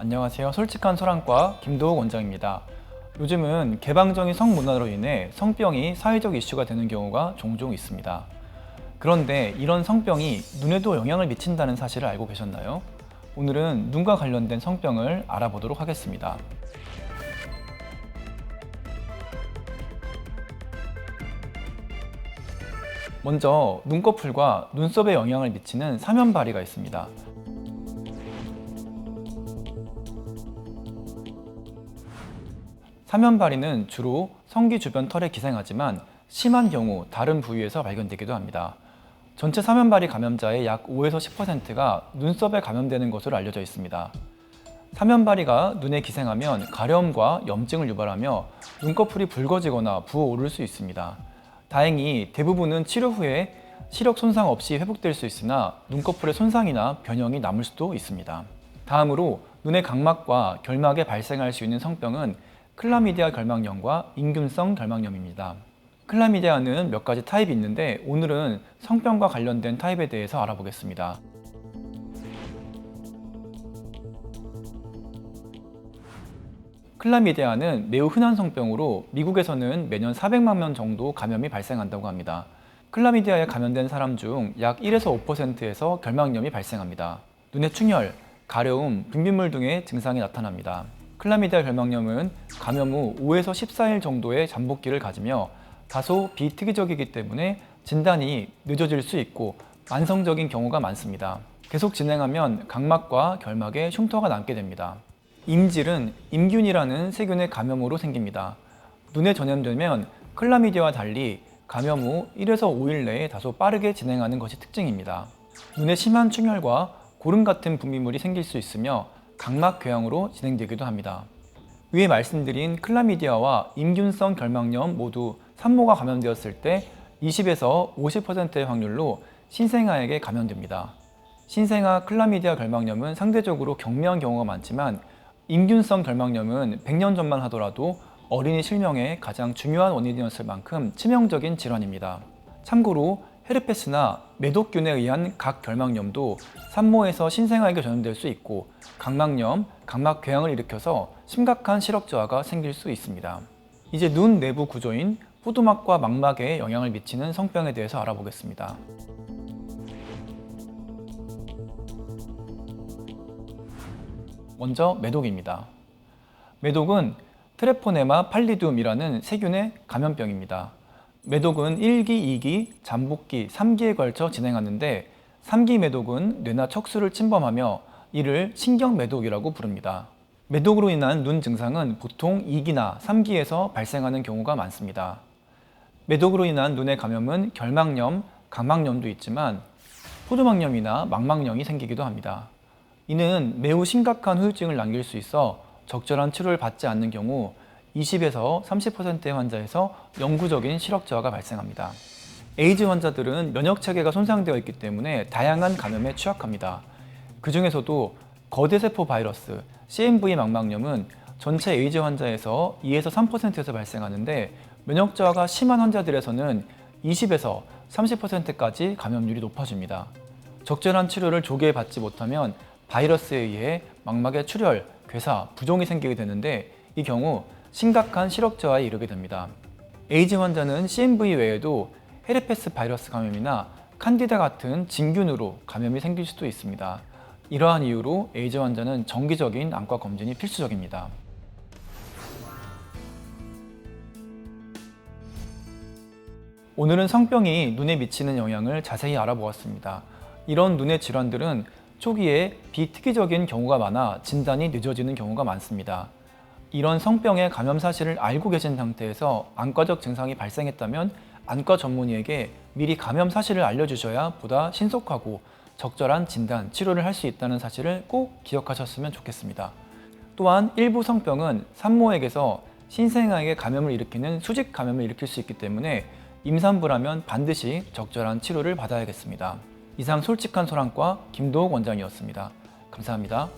안녕하세요. 솔직한 소랑과 김도욱 원장입니다. 요즘은 개방적인 성문화로 인해 성병이 사회적 이슈가 되는 경우가 종종 있습니다. 그런데 이런 성병이 눈에도 영향을 미친다는 사실을 알고 계셨나요? 오늘은 눈과 관련된 성병을 알아보도록 하겠습니다. 먼저 눈꺼풀과 눈썹에 영향을 미치는 사면바리가 있습니다. 사면바리는 주로 성기 주변 털에 기생하지만 심한 경우 다른 부위에서 발견되기도 합니다. 전체 사면바리 감염자의 약 5에서 10%가 눈썹에 감염되는 것으로 알려져 있습니다. 사면바리가 눈에 기생하면 가려움과 염증을 유발하며 눈꺼풀이 붉어지거나 부어오를 수 있습니다. 다행히 대부분은 치료 후에 시력 손상 없이 회복될 수 있으나 눈꺼풀의 손상이나 변형이 남을 수도 있습니다. 다음으로 눈의 각막과 결막에 발생할 수 있는 성병은 클라미디아 결막염과 인균성 결막염입니다. 클라미디아는 몇 가지 타입이 있는데 오늘은 성병과 관련된 타입에 대해서 알아보겠습니다. 클라미디아는 매우 흔한 성병으로 미국에서는 매년 400만 명 정도 감염이 발생한다고 합니다. 클라미디아에 감염된 사람 중 약 1에서 5%에서 결막염이 발생합니다. 눈의 충혈, 가려움, 분비물 등의 증상이 나타납니다. 클라미디아 결막염은 감염 후 5에서 14일 정도의 잠복기를 가지며 다소 비특이적이기 때문에 진단이 늦어질 수 있고 만성적인 경우가 많습니다. 계속 진행하면 각막과 결막에 흉터가 남게 됩니다. 임질은 임균이라는 세균의 감염으로 생깁니다. 눈에 전염되면 클라미디아와 달리 감염 후 1에서 5일 내에 다소 빠르게 진행하는 것이 특징입니다. 눈에 심한 충혈과 고름 같은 분비물이 생길 수 있으며 각막 궤양으로 진행되기도 합니다. 위에 말씀드린 클라미디아와 임균성 결막염 모두 산모가 감염되었을 때 20에서 50%의 확률로 신생아에게 감염됩니다. 신생아 클라미디아 결막염은 상대적으로 경미한 경우가 많지만 임균성 결막염은 100년 전만 하더라도 어린이 실명의 가장 중요한 원인이었을 만큼 치명적인 질환입니다. 참고로 헤르페스나 매독균에 의한 각 결막염도 산모에서 신생아에게 전염될 수 있고 각막염, 각막 궤양을 일으켜서 심각한 시력 저하가 생길 수 있습니다. 이제 눈 내부 구조인 포도막과 망막에 영향을 미치는 성병에 대해서 알아보겠습니다. 먼저 매독입니다. 매독은 트레포네마 팔리듐이라는 세균의 감염병입니다. 매독은 1기, 2기, 잠복기, 3기에 걸쳐 진행하는데 3기 매독은 뇌나 척수를 침범하며 이를 신경매독이라고 부릅니다. 매독으로 인한 눈 증상은 보통 2기나 3기에서 발생하는 경우가 많습니다. 매독으로 인한 눈의 감염은 결막염, 각막염도 있지만 포도막염이나 망막염이 생기기도 합니다. 이는 매우 심각한 후유증을 남길 수 있어 적절한 치료를 받지 않는 경우 20에서 30%의 환자에서 영구적인 시력 저하가 발생합니다. 에이즈 환자들은 면역체계가 손상되어 있기 때문에 다양한 감염에 취약합니다. 그 중에서도 거대세포 바이러스, CMV 망막염은 전체 에이즈 환자에서 2에서 3%에서 발생하는데 면역 저하가 심한 환자들에서는 20에서 30%까지 감염률이 높아집니다. 적절한 치료를 조기에 받지 못하면 바이러스에 의해 망막에 출혈, 괴사, 부종이 생기게 되는데 이 경우 심각한 시력 저하에 이르게 됩니다. 에이즈 환자는 CMV 외에도 헤르페스 바이러스 감염이나 칸디다 같은 진균으로 감염이 생길 수도 있습니다. 이러한 이유로 에이즈 환자는 정기적인 안과 검진이 필수적입니다. 오늘은 성병이 눈에 미치는 영향을 자세히 알아보았습니다. 이런 눈의 질환들은 초기에 비특이적인 경우가 많아 진단이 늦어지는 경우가 많습니다. 이런 성병의 감염 사실을 알고 계신 상태에서 안과적 증상이 발생했다면 안과 전문의에게 미리 감염 사실을 알려주셔야 보다 신속하고 적절한 진단, 치료를 할 수 있다는 사실을 꼭 기억하셨으면 좋겠습니다. 또한 일부 성병은 산모에게서 신생아에게 감염을 일으키는 수직 감염을 일으킬 수 있기 때문에 임산부라면 반드시 적절한 치료를 받아야겠습니다. 이상 솔직한 소랑과 김도욱 원장이었습니다. 감사합니다.